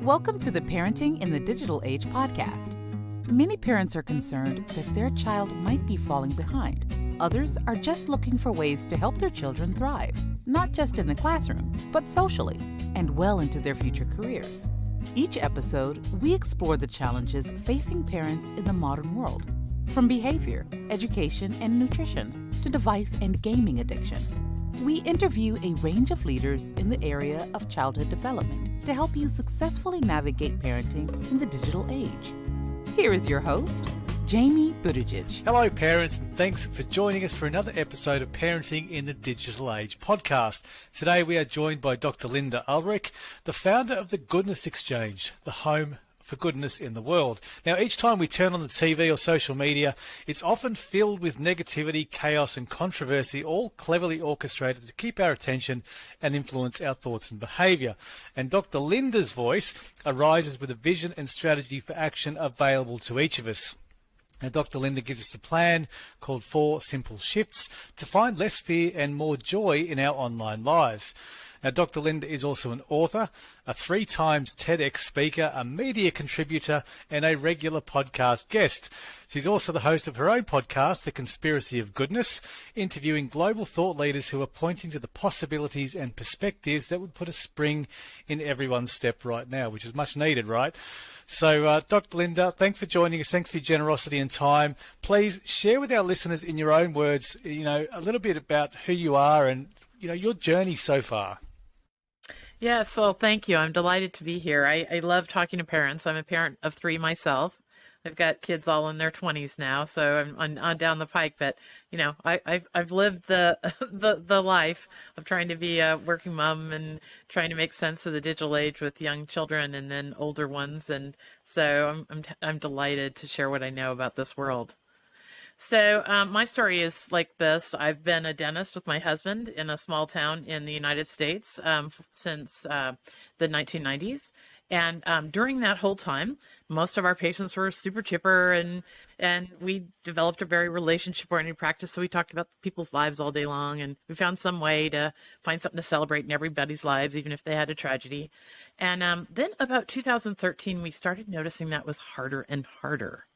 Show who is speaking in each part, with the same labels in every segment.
Speaker 1: Welcome to the Parenting in the Digital Age podcast. Many parents are concerned that their child might be falling behind. Others are just looking for ways to help their children thrive, not just in the classroom, but socially, and well into their future careers. Each episode, we explore the challenges facing parents in the modern world, from behavior, education, and nutrition to device and gaming addiction. We interview a range of leaders in the area of childhood development to help you successfully navigate parenting in the digital age. Here is your host, Jamie Buttigieg.
Speaker 2: Hello parents, and thanks for joining us for another episode of Parenting in the Digital Age podcast. Today we are joined by Dr. Lynda Ulrich, the founder of the Goodness Exchange, the home for goodness in the world. Now, each time we turn on the TV or social media, it's often filled with negativity, chaos and controversy, all cleverly orchestrated to keep our attention and influence our thoughts and behaviour. And Dr. Lynda's voice arises with a vision and strategy for action available to each of us. Now, Dr. Lynda gives us a plan called 4 Simple Shifts to find less fear and more joy in our online lives. Now, Dr. Lynda is also an author, a 3 times TEDx speaker, a media contributor, and a regular podcast guest. She's also the host of her own podcast, The Conspiracy of Goodness, interviewing global thought leaders who are pointing to the possibilities and perspectives that would put a spring in everyone's step right now, which is much needed, right? So, Dr. Lynda, thanks for joining us. Thanks for your generosity and time. Please share with our listeners in your own words, a little bit about who you are and, your journey so far.
Speaker 3: Yes, well, thank you. I'm delighted to be here. I love talking to parents. I'm a parent of 3 myself. I've got kids all in their 20s now, so I'm on down the pike. But I've lived the life of trying to be a working mom and trying to make sense of the digital age with young children and then older ones. And so I'm delighted to share what I know about this world. So my story is like this. I've been a dentist with my husband in a small town in the United States since the 1990s. And during that whole time, most of our patients were super chipper, and we developed a very relationship-oriented practice. So we talked about people's lives all day long, and we found some way to find something to celebrate in everybody's lives, even if they had a tragedy. And then about 2013, we started noticing that was harder and harder.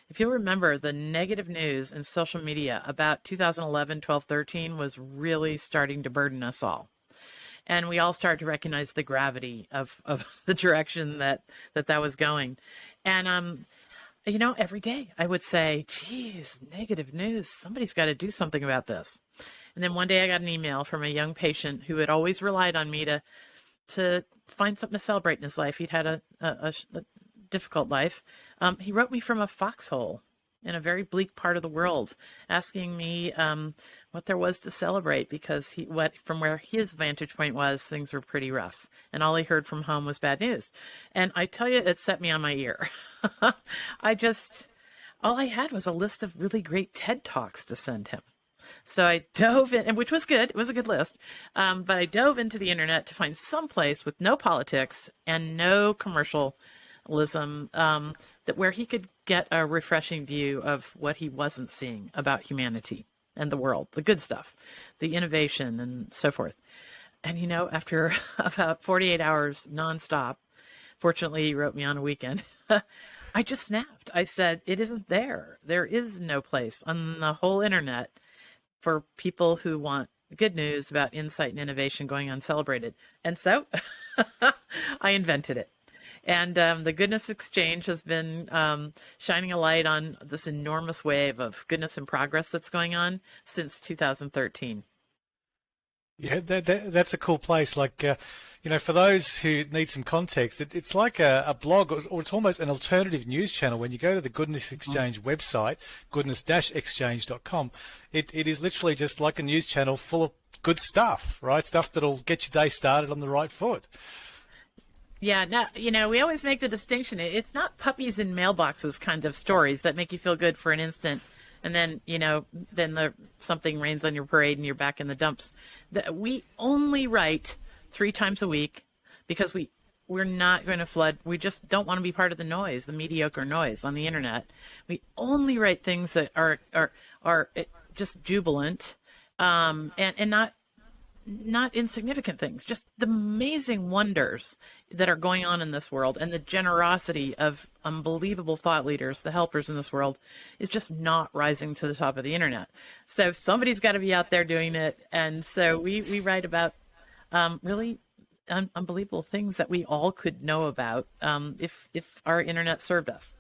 Speaker 3: If you'll remember, the negative news and social media about 2011, 12, 13 was really starting to burden us all. And we all started to recognize the gravity of the direction that was going. And, every day I would say, geez, negative news, somebody's got to do something about this. And then one day I got an email from a young patient who had always relied on me to find something to celebrate in his life. He'd had a difficult life. He wrote me from a foxhole in a very bleak part of the world, asking me what there was to celebrate, because from where his vantage point was, things were pretty rough, and all he heard from home was bad news. And I tell you, it set me on my ear. All I had was a list of really great TED Talks to send him. So I dove in, which was good. It was a good list. But I dove into the internet to find some place with no politics and no commercialism, that where he could get a refreshing view of what he wasn't seeing about humanity and the world, the good stuff, the innovation and so forth. And, after about 48 hours nonstop, fortunately he wrote me on a weekend, I just snapped. I said, it isn't there. There is no place on the whole internet for people who want good news about insight and innovation going uncelebrated. And so I invented it. And the Goodness Exchange has been shining a light on this enormous wave of goodness and progress that's going on since 2013.
Speaker 2: Yeah, that's a cool place. Like, for those who need some context, it's like a blog, or it's almost an alternative news channel. When you go to the Goodness Exchange website, goodness-exchange.com, it is literally just like a news channel full of good stuff, right? Stuff that'll get your day started on the right foot.
Speaker 3: Yeah, now, we always make the distinction. It's not puppies in mailboxes kind of stories that make you feel good for an instant, and then, something rains on your parade and you're back in the dumps. We only write 3 times a week because we're not going to flood. We just don't want to be part of the noise, the mediocre noise on the internet. We only write things that are just jubilant, and not insignificant things, just the amazing wonders that are going on in this world, and the generosity of unbelievable thought leaders, the helpers in this world, is just not rising to the top of the internet. So somebody's got to be out there doing it. And so we write about really unbelievable things that we all could know about if our internet served us.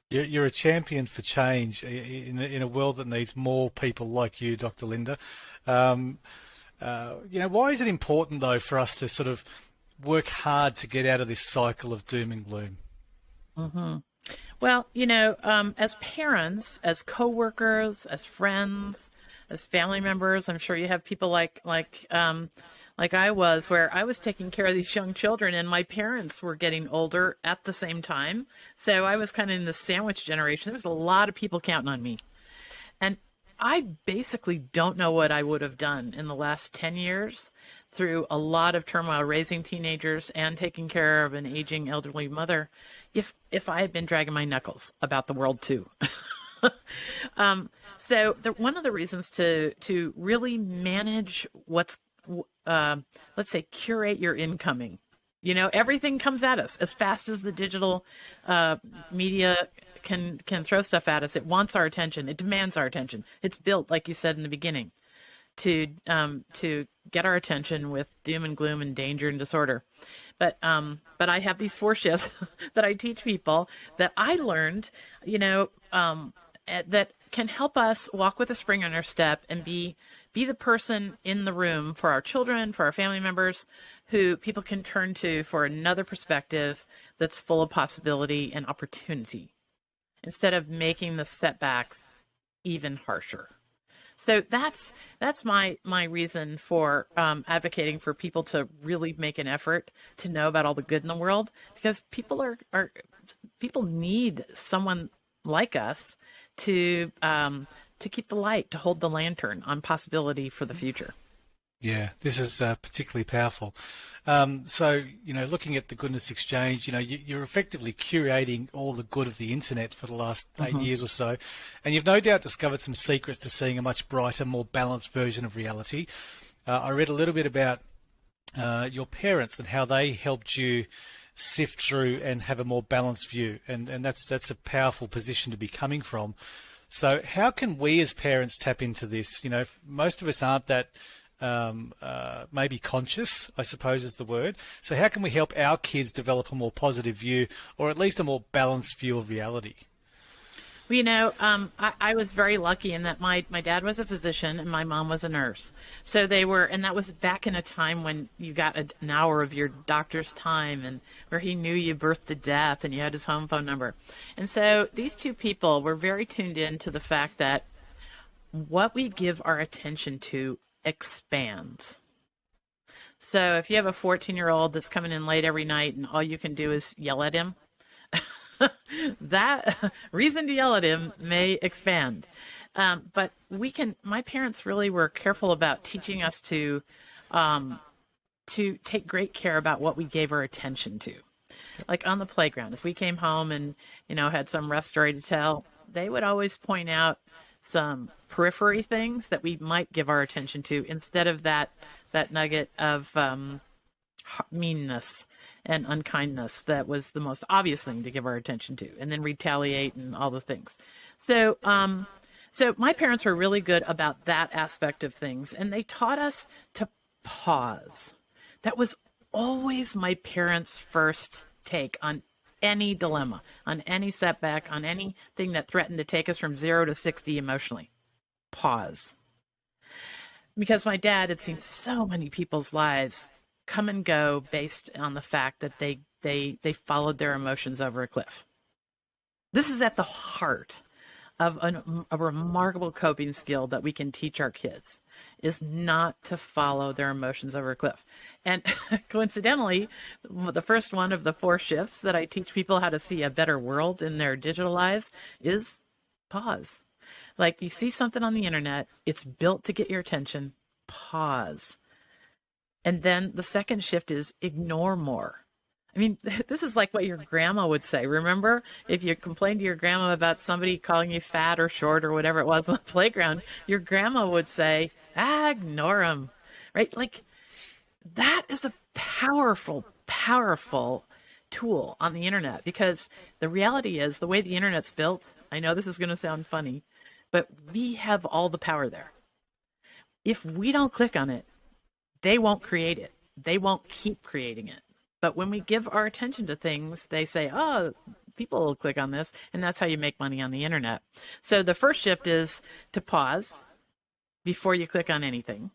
Speaker 2: You're a champion for change in a world that needs more people like you, Dr. Lynda. Why is it important, though, for us to sort of work hard to get out of this cycle of doom and gloom?
Speaker 3: Mm-hmm. Well, as parents, as coworkers, as friends, as family members, I'm sure you have people like I was, where I was taking care of these young children, and my parents were getting older at the same time. So I was kind of in the sandwich generation. There was a lot of people counting on me. And I basically don't know what I would have done in the last 10 years through a lot of turmoil, raising teenagers and taking care of an aging elderly mother, if I had been dragging my knuckles about the world too. So one of the reasons to really manage what's let's say, curate your incoming. Everything comes at us as fast as the digital media can throw stuff at us. It wants our attention. It demands our attention. It's built, like you said in the beginning, to get our attention with doom and gloom and danger and disorder. But I have these 4 shifts that I teach people that I learned, that can help us walk with a spring in our step and be the person in the room for our children, for our family members, who people can turn to for another perspective that's full of possibility and opportunity, instead of making the setbacks even harsher. So that's my reason for advocating for people to really make an effort to know about all the good in the world, because people people need someone like us to keep the light, to hold the lantern on possibility for the future.
Speaker 2: Yeah, this is particularly powerful. Looking at the Goodness Exchange, you're effectively curating all the good of the internet for the last 8 years or so, and you've no doubt discovered some secrets to seeing a much brighter, more balanced version of reality. I read a little bit about your parents and how they helped you sift through and have a more balanced view, and that's a powerful position to be coming from. So how can we as parents tap into this? Most of us aren't that maybe conscious, I suppose is the word. So how can we help our kids develop a more positive view, or at least a more balanced view of reality?
Speaker 3: Well, I was very lucky in that my dad was a physician and my mom was a nurse. So and that was back in a time when you got an hour of your doctor's time, and where he knew you birth to death and you had his home phone number. And so these two people were very tuned in to the fact that what we give our attention to expands. So if you have a 14-year-old that's coming in late every night and all you can do is yell at him, that reason to yell at him may expand. But my parents really were careful about teaching us to take great care about what we gave our attention to. Like on the playground, if we came home and, had some rough story to tell, they would always point out some periphery things that we might give our attention to, instead of that nugget of meanness and unkindness that was the most obvious thing to give our attention to, and then retaliate and all the things. So my parents were really good about that aspect of things, and they taught us to pause. That was always my parents' first take on any dilemma, on any setback, on anything that threatened to take us from 0 to 60 emotionally. Pause. Because my dad had seen so many people's lives come and go based on the fact that they followed their emotions over a cliff. This is at the heart of a remarkable coping skill that we can teach our kids, is not to follow their emotions over a cliff. And coincidentally, the first one of the 4 shifts that I teach people how to see a better world in their digital lives is pause. Like, you see something on the internet, it's built to get your attention, pause. And then the second shift is ignore more. I mean, this is like what your grandma would say. Remember, if you complained to your grandma about somebody calling you fat or short or whatever it was on the playground, your grandma would say, ignore them. right? Like that is a powerful, powerful tool on the internet, because the reality is the way the internet's built, I know this is going to sound funny, but we have all the power there. If we don't click on it, they won't create it. They won't keep creating it. But when we give our attention to things, they say, oh, people will click on this. And that's how you make money on the internet. So the first shift is to pause before you click on anything.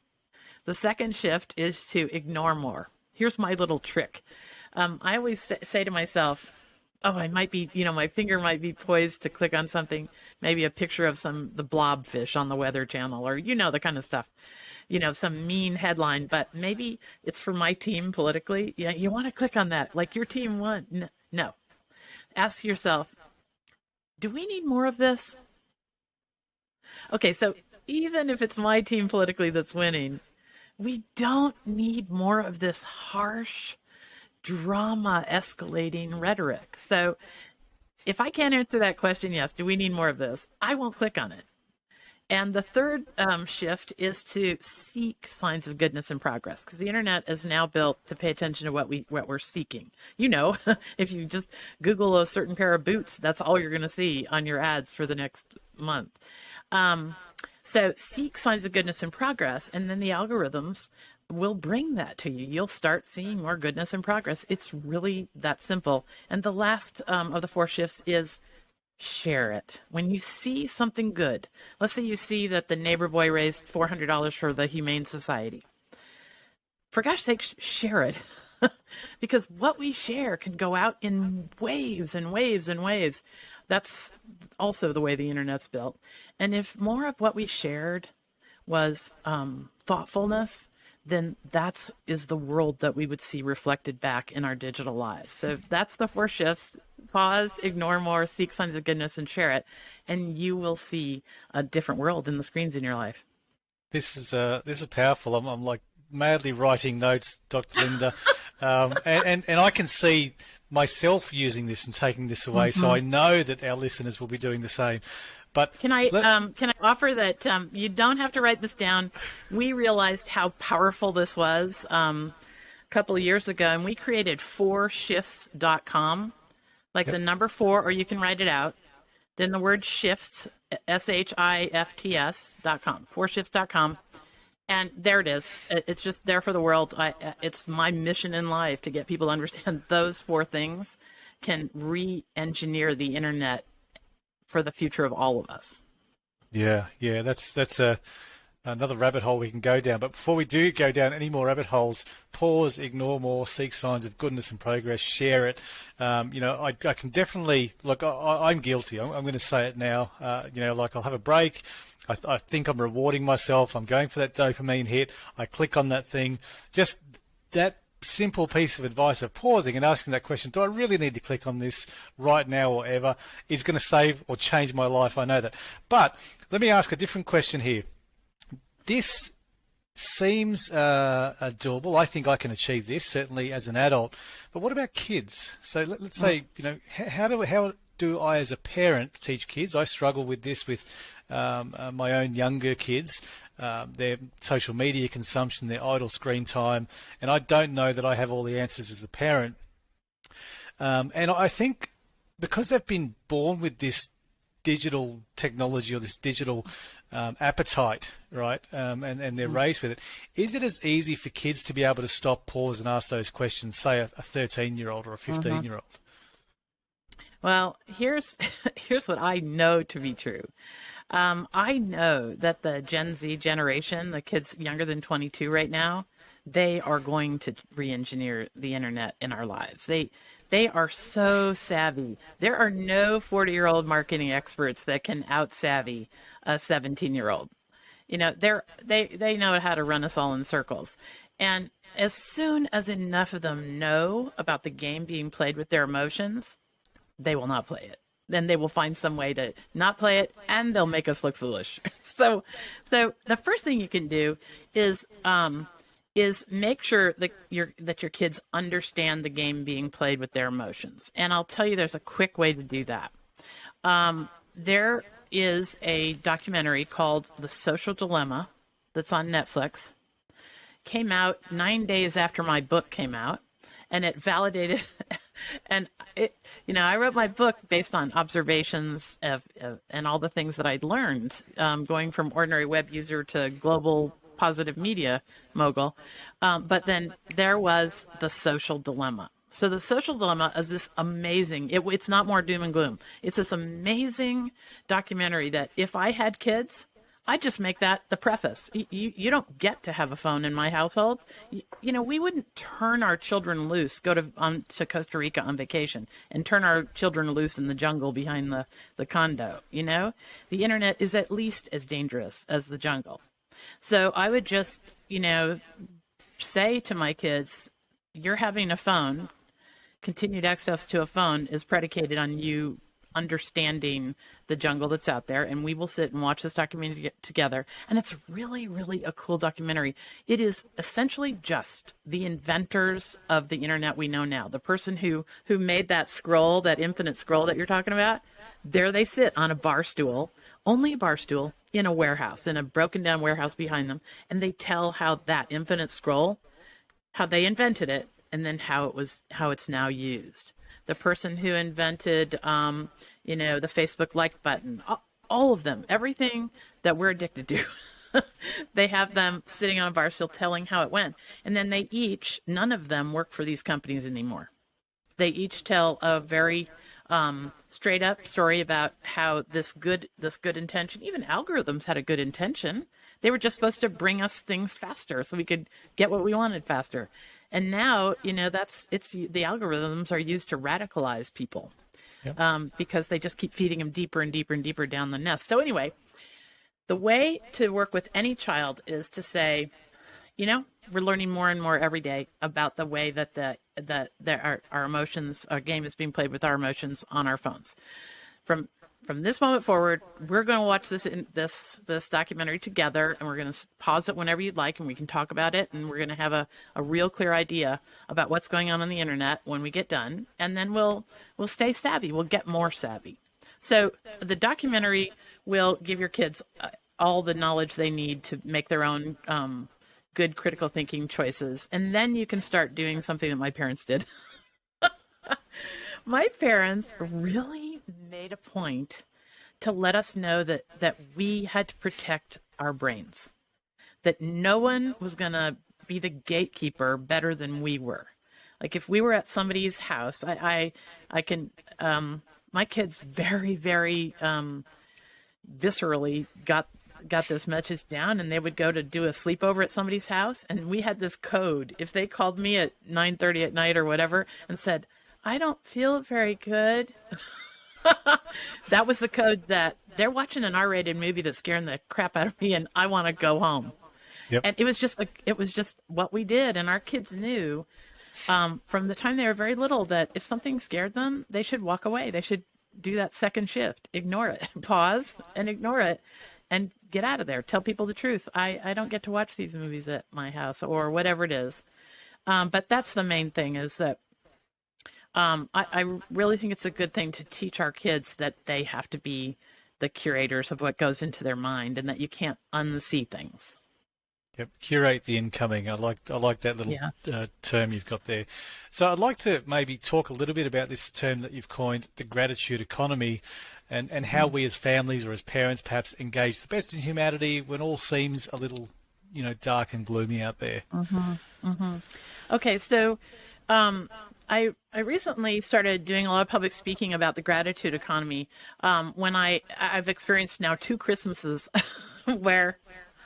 Speaker 3: The second shift is to ignore more. Here's my little trick. I always say to myself, oh, I might be, my finger might be poised to click on something, maybe a picture of the blobfish on the Weather Channel, or, the kind of stuff, some mean headline, but maybe it's for my team politically. Yeah, you want to click on that, like your team won. No. Ask yourself, do we need more of this? Okay, so even if it's my team politically that's winning, we don't need more of this harsh, drama escalating rhetoric. So if I can't answer that question, yes, do we need more of this? I won't click on it. And the third shift is to seek signs of goodness and progress, because the internet is now built to pay attention to what we're seeking. If you just Google a certain pair of boots, that's all you're going to see on your ads for the next month. So seek signs of goodness and progress, and then the algorithms will bring that to you. You'll start seeing more goodness and progress. It's really that simple. And the last of the four shifts is share it. When you see something good, let's say you see that the neighbor boy raised $400 for the Humane Society. For gosh sake, share it. Because what we share can go out in waves and waves and waves. That's also the way the internet's built. And if more of what we shared was thoughtfulness, then that is the world that we would see reflected back in our digital lives. So that's the four shifts: pause, ignore more, seek signs of goodness, and share it. And you will see a different world in the screens in your life.
Speaker 2: This is powerful. I'm like madly writing notes, Dr. Lynda, and I can see myself using this and taking this away. Mm-hmm. So I know that our listeners will be doing the same. But
Speaker 3: can I offer that you don't have to write this down? We realized how powerful this was a couple of years ago, and we created 4shifts.com, like the number 4, or you can write it out. Then the word shifts, shifts.com, 4shifts.com. And there it is. It's just there for the world. It's my mission in life to get people to understand those 4 things can re-engineer the internet for the future of all of us.
Speaker 2: Yeah, that's another rabbit hole we can go down. But before we do go down any more rabbit holes, pause, ignore more, seek signs of goodness and progress, share it. I can definitely look. I'm guilty. I'm going to say it now. Like I'll have a break. I think I'm rewarding myself. I'm going for that dopamine hit. I click on that thing. Just that simple piece of advice of pausing and asking that question, do I really need to click on this right now or ever, is going to save or change my life. I know that. But let me ask a different question here. This seems doable. I think I can achieve this, certainly as an adult. But what about kids? So let's say, how do I as a parent teach kids? I struggle with this with my own younger kids. Their social media consumption, their idle screen time, and I don't know that I have all the answers as a parent. And I think because they've been born with this digital technology or this digital appetite, right, and they're raised with it, is it as easy for kids to be able to stop, pause, and ask those questions, say a 13-year-old or a 15-year-old?
Speaker 3: Well, here's what I know to be true. I know that the Gen Z generation, the kids younger than 22 right now, they are going to re-engineer the internet in our lives. They are so savvy. There are no 40-year-old marketing experts that can out-savvy a 17-year-old. They know how to run us all in circles. And as soon as enough of them know about the game being played with their emotions, they will not play it. Then they will find some way to not play it, and they'll make us look foolish. So the first thing you can do is make sure that your kids understand the game being played with their emotions. And I'll tell you, there's a quick way to do that. There is a documentary called The Social Dilemma that's on Netflix. came out 9 days after my book came out, and it validated. And I wrote my book based on observations and all the things that I'd learned, going from ordinary web user to global positive media mogul. But then there was the social dilemma. So the social dilemma is this amazing, it's not more doom and gloom. It's this amazing documentary that if I had kids, I just make that the preface. You don't get to have a phone in my household. We wouldn't turn our children loose, go to Costa Rica on vacation, and turn our children loose in the jungle behind the condo. The internet is at least as dangerous as the jungle. So I would just, say to my kids, you're having a phone. Continued access to a phone is predicated on you understanding the jungle that's out there, and we will sit and watch this documentary together. And it's really, really a cool documentary. It is essentially just the inventors of the internet we know now. The person who made that scroll, that infinite scroll that you're talking about, there they sit on a bar stool, only a bar stool, in a warehouse, in a broken down warehouse behind them, and they tell how that infinite scroll, how they invented it, and then how it's now used. The person who invented, the Facebook like button, all of them, everything that we're addicted to, they have them sitting on a bar stool telling how it went. And then none of them work for these companies anymore. They each tell a very straight up story about how this good intention, even algorithms had a good intention. They were just supposed to bring us things faster so we could get what we wanted faster. And now, the algorithms are used to radicalize people. Yep. Because they just keep feeding them deeper and deeper and deeper down the nest. So anyway, the way to work with any child is to say, we're learning more and more every day about the way that our emotions, our game is being played with our emotions on our phones. From this moment forward, we're going to watch this documentary together, and we're going to pause it whenever you'd like, and we can talk about it, and we're going to have a real clear idea about what's going on the internet when we get done, and then we'll stay savvy. We'll get more savvy. So the documentary will give your kids all the knowledge they need to make their own good critical thinking choices, and then you can start doing something that my parents did. My parents really made a point to let us know that we had to protect our brains, that no one was going to be the gatekeeper better than we were. Like if we were at somebody's house, I can, my kids very, very viscerally got this message down, and they would go to do a sleepover at somebody's house, and we had this code. If they called me at 9:30 at night or whatever and said, I don't feel very good. That was the code that they're watching an R-rated movie that's scaring the crap out of me, and I want to go home. Yep. And it was just what we did, and our kids knew from the time they were very little that if something scared them, they should walk away. They should do that second shift, ignore it, pause and ignore it, and get out of there. Tell people the truth. I don't get to watch these movies at my house, or whatever it is. But that's the main thing, is that I really think it's a good thing to teach our kids that they have to be the curators of what goes into their mind, and that you can't unsee things.
Speaker 2: Yep, curate the incoming. I like that little term you've got there. So I'd like to maybe talk a little bit about this term that you've coined, the gratitude economy, and how we as families or as parents perhaps engage the best in humanity when all seems a little, dark and gloomy out there.
Speaker 3: Mm-hmm. Mm-hmm. Okay, so I recently started doing a lot of public speaking about the gratitude economy when I've experienced now 2 Christmases where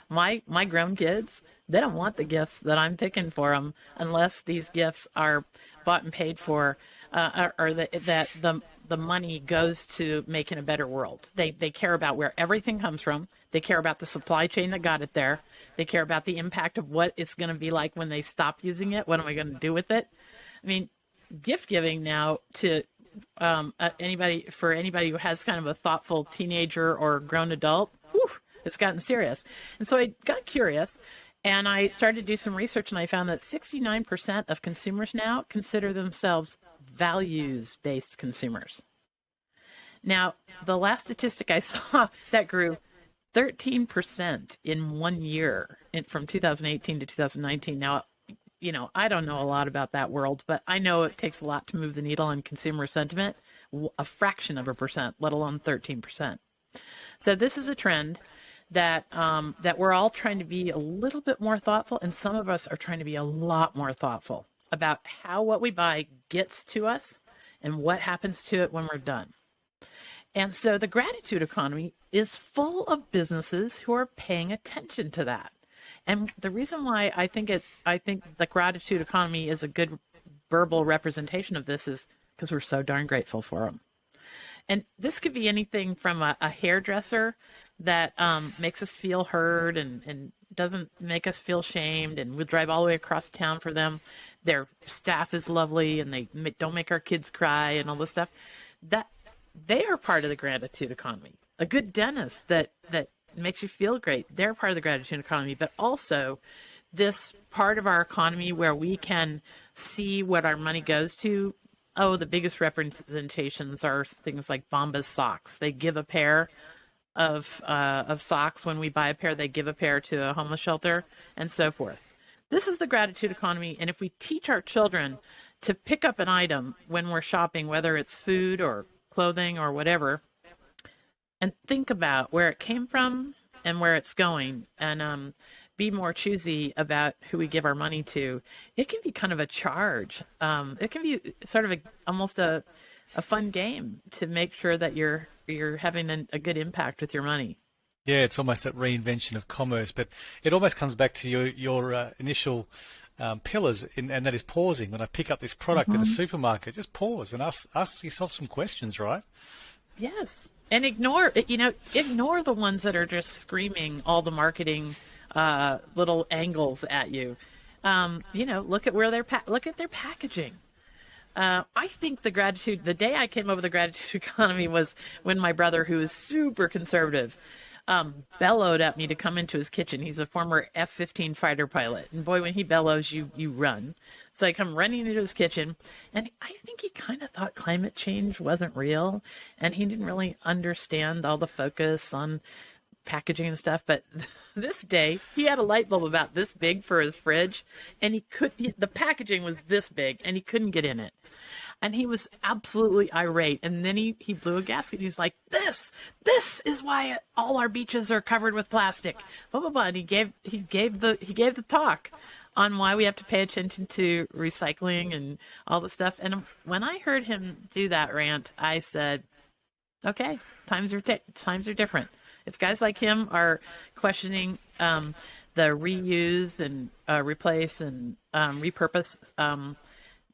Speaker 3: my grown kids, they don't want the gifts that I'm picking for them unless these gifts are bought and paid for, or that the money goes to making a better world. They care about where everything comes from. They care about the supply chain that got it there. They care about the impact of what it's going to be like when they stop using it. What am I going to do with it? I mean, gift giving now to anybody who has kind of a thoughtful teenager or grown adult, it's gotten serious. And so I got curious, and I started to do some research, and I found that 69% of consumers now consider themselves values-based consumers. Now, the last statistic I saw that grew 13% in 1 year from 2018 to 2019. Now, I don't know a lot about that world, but I know it takes a lot to move the needle on consumer sentiment, a fraction of a percent, let alone 13%. So this is a trend that that we're all trying to be a little bit more thoughtful, and some of us are trying to be a lot more thoughtful about how what we buy gets to us and what happens to it when we're done. And so the gratitude economy is full of businesses who are paying attention to that. And the reason why I think the gratitude economy is a good verbal representation of this is because we're so darn grateful for them. And this could be anything from a hairdresser that makes us feel heard and doesn't make us feel shamed, and we'll drive all the way across town for them. Their staff is lovely, and they don't make our kids cry and all this stuff. That they are part of the gratitude economy. A good dentist that makes you feel great, they're part of the gratitude economy. But also this part of our economy where we can see what our money goes to. Oh, the biggest representations are things like Bombas socks. They give a pair of socks when we buy a pair. They give a pair to a homeless shelter, and so forth. This is the gratitude economy, and if we teach our children to pick up an item when we're shopping, whether it's food or clothing or whatever, and think about where it came from and where it's going, and be more choosy about who we give our money to, it can be kind of a charge. It can be sort of almost a fun game to make sure that you're having a good impact with your money.
Speaker 2: Yeah, it's almost that reinvention of commerce, but it almost comes back to your initial pillars, and that is pausing. When I pick up this product at a supermarket, just pause and ask yourself some questions, right?
Speaker 3: Yes, and ignore the ones that are just screaming all the marketing little angles at you. Look at look at their packaging. I think the day I came over the gratitude economy was when my brother, who is super conservative, bellowed at me to come into his kitchen. He's a former F-15 fighter pilot, and boy, when he bellows, you run. So I come running into his kitchen, and I think he kind of thought climate change wasn't real, and he didn't really understand all the focus on packaging and stuff. But this day he had a light bulb about this big for his fridge, and the packaging was this big and he couldn't get in it, and he was absolutely irate. And then he blew a gasket. He's like, this is why all our beaches are covered with plastic, blah blah blah. And he gave the talk on why we have to pay attention to recycling and all the stuff. And when I heard him do that rant, I said, okay, times are different. If guys like him are questioning the reuse and replace and repurpose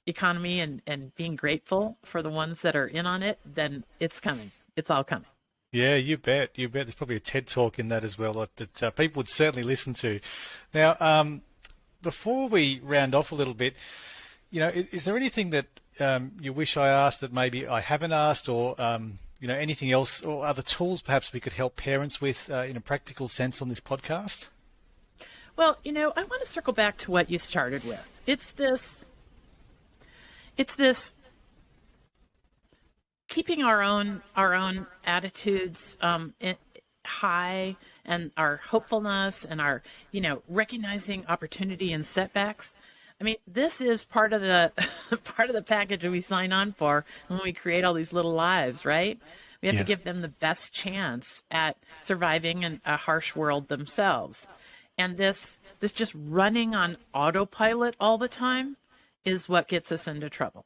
Speaker 3: economy and being grateful for the ones that are in on it, then it's coming. It's all coming.
Speaker 2: Yeah, you bet. There's probably a TED talk in that as well that people would certainly listen to. Now, before we round off a little bit, is there anything that you wish I asked that maybe I haven't asked, or anything else, or other tools perhaps we could help parents with in a practical sense on this podcast?
Speaker 3: Well, I want to circle back to what you started with. It's this keeping our own attitudes high, and our hopefulness, and our recognizing opportunity and setbacks. I mean, this is part of the package that we sign on for when we create all these little lives, right? We have to give them the best chance at surviving in a harsh world themselves. And this just running on autopilot all the time is what gets us into trouble.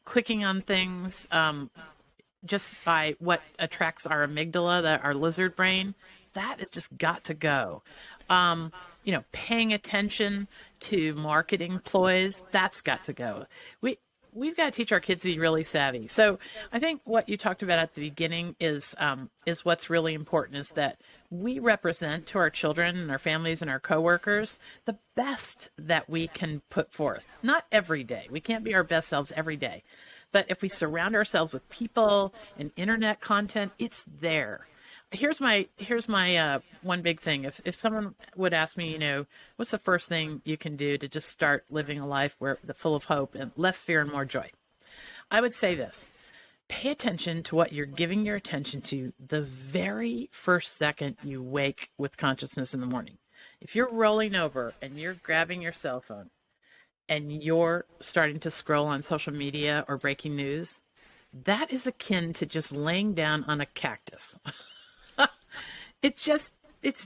Speaker 3: Clicking on things just by what attracts our amygdala, our lizard brain, that has just got to go. Paying attention to marketing ploys, that's got to go. We've got to teach our kids to be really savvy. So I think what you talked about at the beginning is what's really important, is that we represent to our children and our families and our coworkers the best that we can put forth. Not every day. We can't be our best selves every day. But if we surround ourselves with people and internet content, it's there. Here's my one big thing. If someone would ask me, what's the first thing you can do to just start living a life full of hope and less fear and more joy, I would say this: pay attention to what you're giving your attention to the very first second you wake with consciousness in the morning. If you're rolling over and you're grabbing your cell phone and you're starting to scroll on social media or breaking news, that is akin to just laying down on a cactus. It's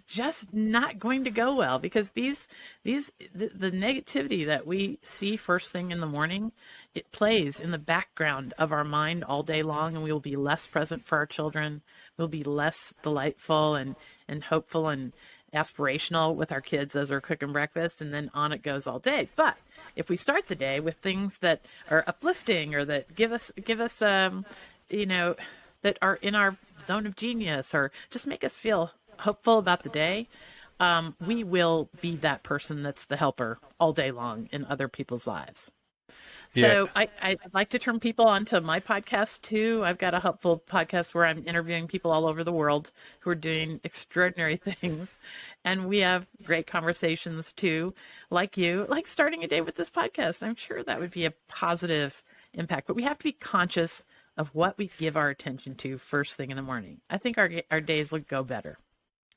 Speaker 3: just not going to go well, because the negativity that we see first thing in the morning, it plays in the background of our mind all day long, and we will be less present for our children. We'll be less delightful and hopeful and aspirational with our kids as we're cooking breakfast, and then on it goes all day. But if we start the day with things that are uplifting or that give us that are in our zone of genius, or just make us feel hopeful about the day, we will be that person that's the helper all day long in other people's lives. So yeah. I'd like to turn people onto my podcast too. I've got a helpful podcast where I'm interviewing people all over the world who are doing extraordinary things. And we have great conversations too, like you, like starting a day with this podcast. I'm sure that would be a positive impact, but we have to be conscious of what we give our attention to first thing in the morning. I think our days would go better.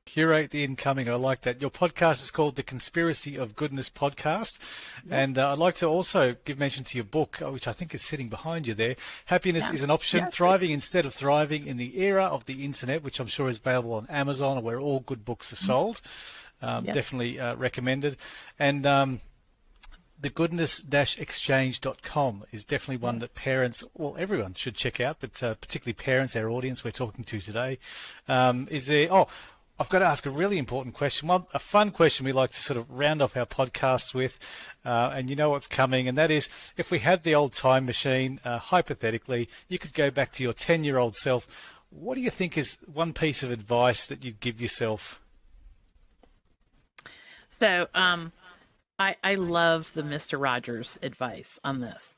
Speaker 2: Curate the incoming. I like that. Your podcast is called The Conspiracy of Goodness Podcast. Yep. And I'd like to also give mention to your book, which I think is sitting behind you there. Happiness is an Option, Thriving Instead of Thriving in the Era of the Internet, which I'm sure is available on Amazon, or where all good books are sold. Definitely recommended. And the goodness-exchange.com is definitely one that parents, well, everyone should check out, but particularly parents, our audience we're talking to today. I've got to ask a really important question, a fun question we like to sort of round off our podcasts with, and you know what's coming, and that is, if we had the old time machine, hypothetically, you could go back to your 10-year-old self. What do you think is one piece of advice that you'd give yourself?
Speaker 3: So I love the Mr. Rogers advice on this.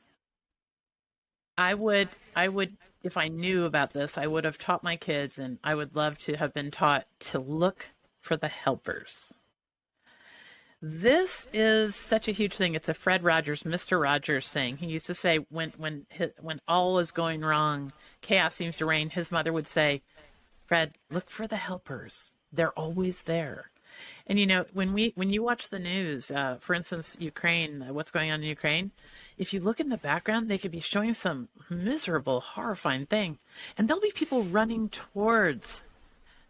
Speaker 3: I would, if I knew about this, I would have taught my kids, and I would love to have been taught to look for the helpers. This is such a huge thing. It's a Fred Rogers, Mr. Rogers saying. He used to say when all is going wrong, chaos seems to reign, his mother would say, Fred, look for the helpers. They're always there. And, you know, when you watch the news, for instance, Ukraine, what's going on in Ukraine, if you look in the background, they could be showing some miserable, horrifying thing. And there'll be people running towards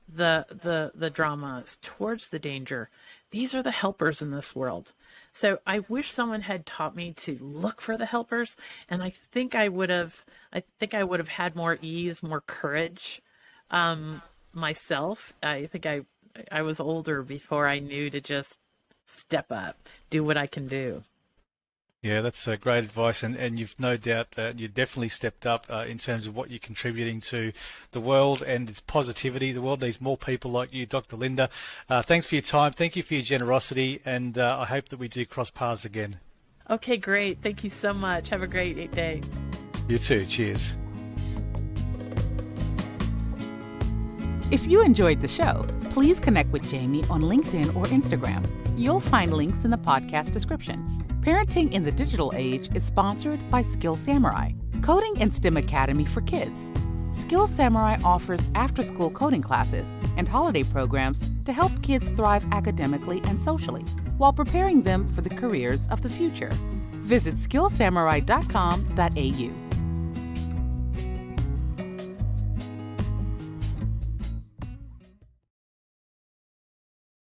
Speaker 3: the dramas, towards the danger. These are the helpers in this world. So I wish someone had taught me to look for the helpers. And I think I would have had more ease, more courage myself. I think I was older before I knew to just step up, do what I can do.
Speaker 2: Yeah, that's great advice, and you've no doubt you definitely stepped up in terms of what you're contributing to the world and its positivity. The world needs more people like you, Dr. Lynda. Thanks for your time. Thank you for your generosity, and I hope that we do cross paths again.
Speaker 3: Okay, great. Thank you so much. Have a great day.
Speaker 2: You too. Cheers.
Speaker 1: If you enjoyed the show, please connect with Jamie on LinkedIn or Instagram. You'll find links in the podcast description. Parenting in the Digital Age is sponsored by Skill Samurai, Coding and STEM Academy for Kids. Skill Samurai offers after-school coding classes and holiday programs to help kids thrive academically and socially while preparing them for the careers of the future. Visit skillsamurai.com.au.